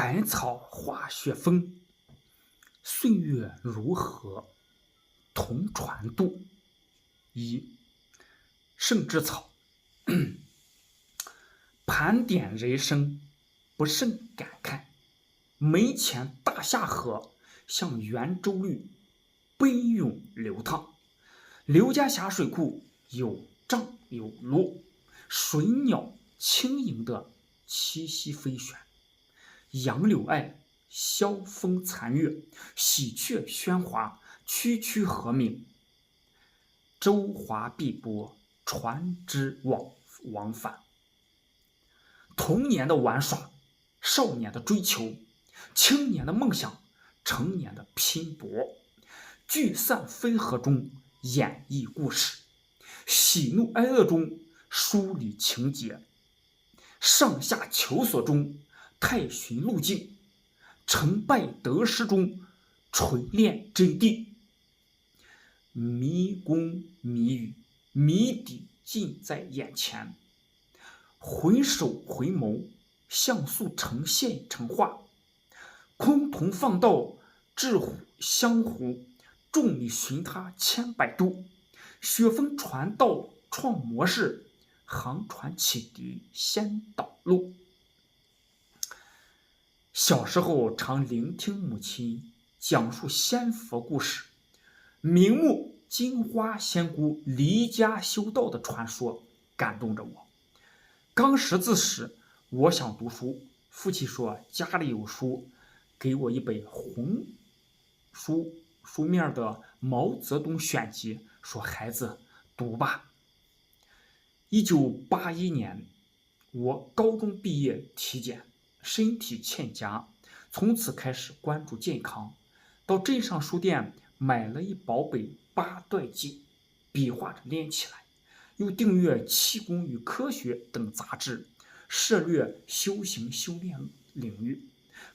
百草化雪峰，岁月如河，同船渡。一圣之草，盘点人生，不胜感慨。门前大夏河，像圆周率，奔涌流淌。刘家峡水库有涨有落，水鸟轻盈的栖息飞旋。杨柳岸，萧风残月，喜鹊喧哗，区区和鸣。舟华碧波，船只往返。童年的玩耍，少年的追求，青年的梦想，成年的拼搏。聚散分合中演绎故事，喜怒哀乐中梳理情节，上下求索中探寻路径，成败得失中锤炼真谛。迷宫谜语，谜底近在眼前，回首回眸，像素呈现成画。崆峒放道，至湘湖，众里寻他千百度。雪峰传道创模式，航船启迪先导路。小时候常聆听母亲讲述仙佛故事，明目金花仙姑离家修道的传说感动着我。刚识字时，我想读书，父亲说家里有书，给我一本红书面的毛泽东选集，说孩子读吧。1981年，我高中毕业体检，身体欠佳，从此开始关注健康，到镇上书店买了一薄本《八段锦》，比划着练起来，又订阅《气功与科学》等杂志，涉猎修行修炼领域。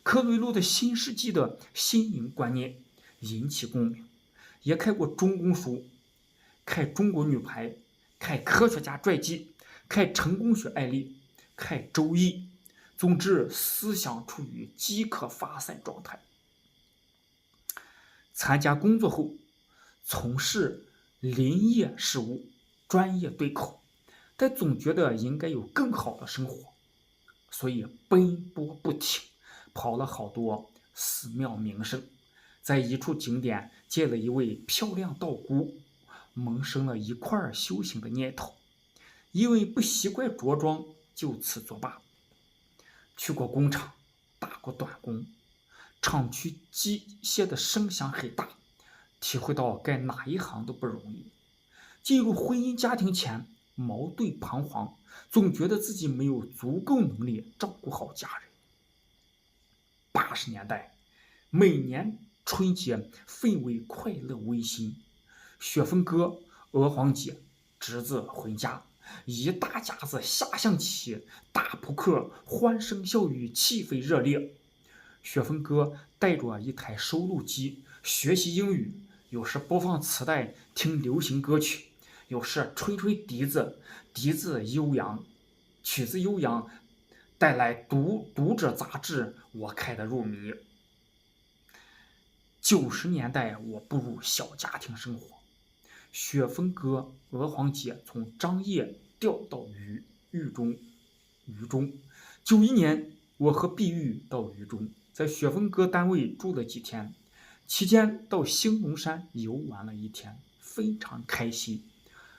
克雷洛的新世纪的心灵观念引起共鸣，也看过中公书，看中国女排，看科学家传记，看成功学案例，看周易。总之，思想处于即刻发散状态。参加工作后，从事林业事务，专业对口，但总觉得应该有更好的生活，所以奔波不停，跑了好多寺庙名胜，在一处景点见了一位漂亮道姑，萌生了一块修行的念头，因为不习惯着装，就此作罢。去过工厂，打过短工，厂区机械的声响很大，体会到干哪一行都不容易。进入婚姻家庭前，矛盾彷徨，总觉得自己没有足够能力照顾好家人。80年代，每年春节氛围快乐温馨，雪峰哥、娥皇姐、侄子回家，一大家子下象棋、打扑克，欢声笑语，气氛热烈。雪峰哥带着一台收录机学习英语，有时播放磁带听流行歌曲，有时吹吹笛子，笛子悠扬，曲子悠扬，带来读者杂志，我看得入迷。90年代，我步入小家庭生活，雪峰哥、娥皇姐从张掖调到渝中。91年，我和碧玉到渝中，在雪峰哥单位住了几天，期间到兴隆山游玩了一天，非常开心。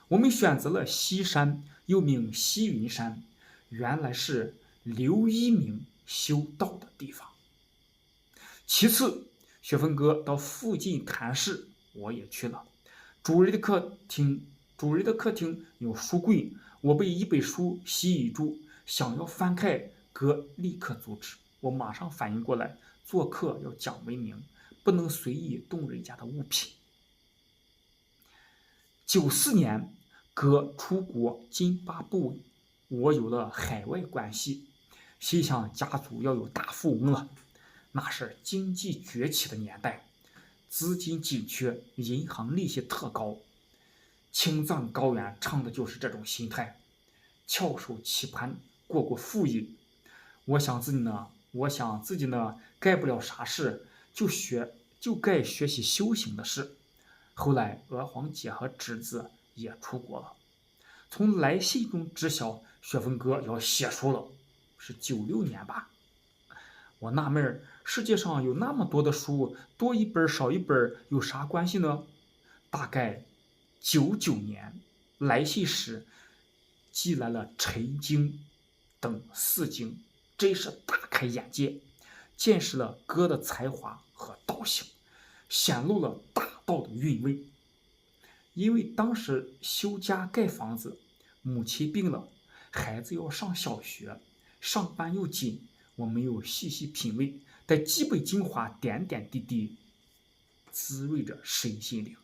我们选择了西山，又名西云山，原来是刘一鸣修道的地方。其次，雪峰哥到附近谈事，我也去了。主人的客厅有书柜，我被一本书吸引住，想要翻开，哥立刻阻止。我马上反应过来，做客要讲文明，不能随意动人家的物品。94年，哥出国津巴布韦，我有了海外关系，心想家族要有大富翁了。那是经济崛起的年代，资金紧缺，银行利息特高。青藏高原唱的就是这种心态，翘首企盼，过富裕。我想自己呢，我想自己呢干不了啥事，就该学习修行的事。后来，娥皇姐和侄子也出国了。从来信中知晓雪峰哥要写书了，是96年吧？我纳闷儿，世界上有那么多的书，多一本少一本有啥关系呢？大概99年，来信时寄来了陈经等4经，真是大开眼界，见识了哥的才华和道行，显露了大道的韵味。因为当时修家盖房子，母亲病了，孩子要上小学，上班又紧，我没有细细品味，但基本精华点点滴滴滋润着身心灵。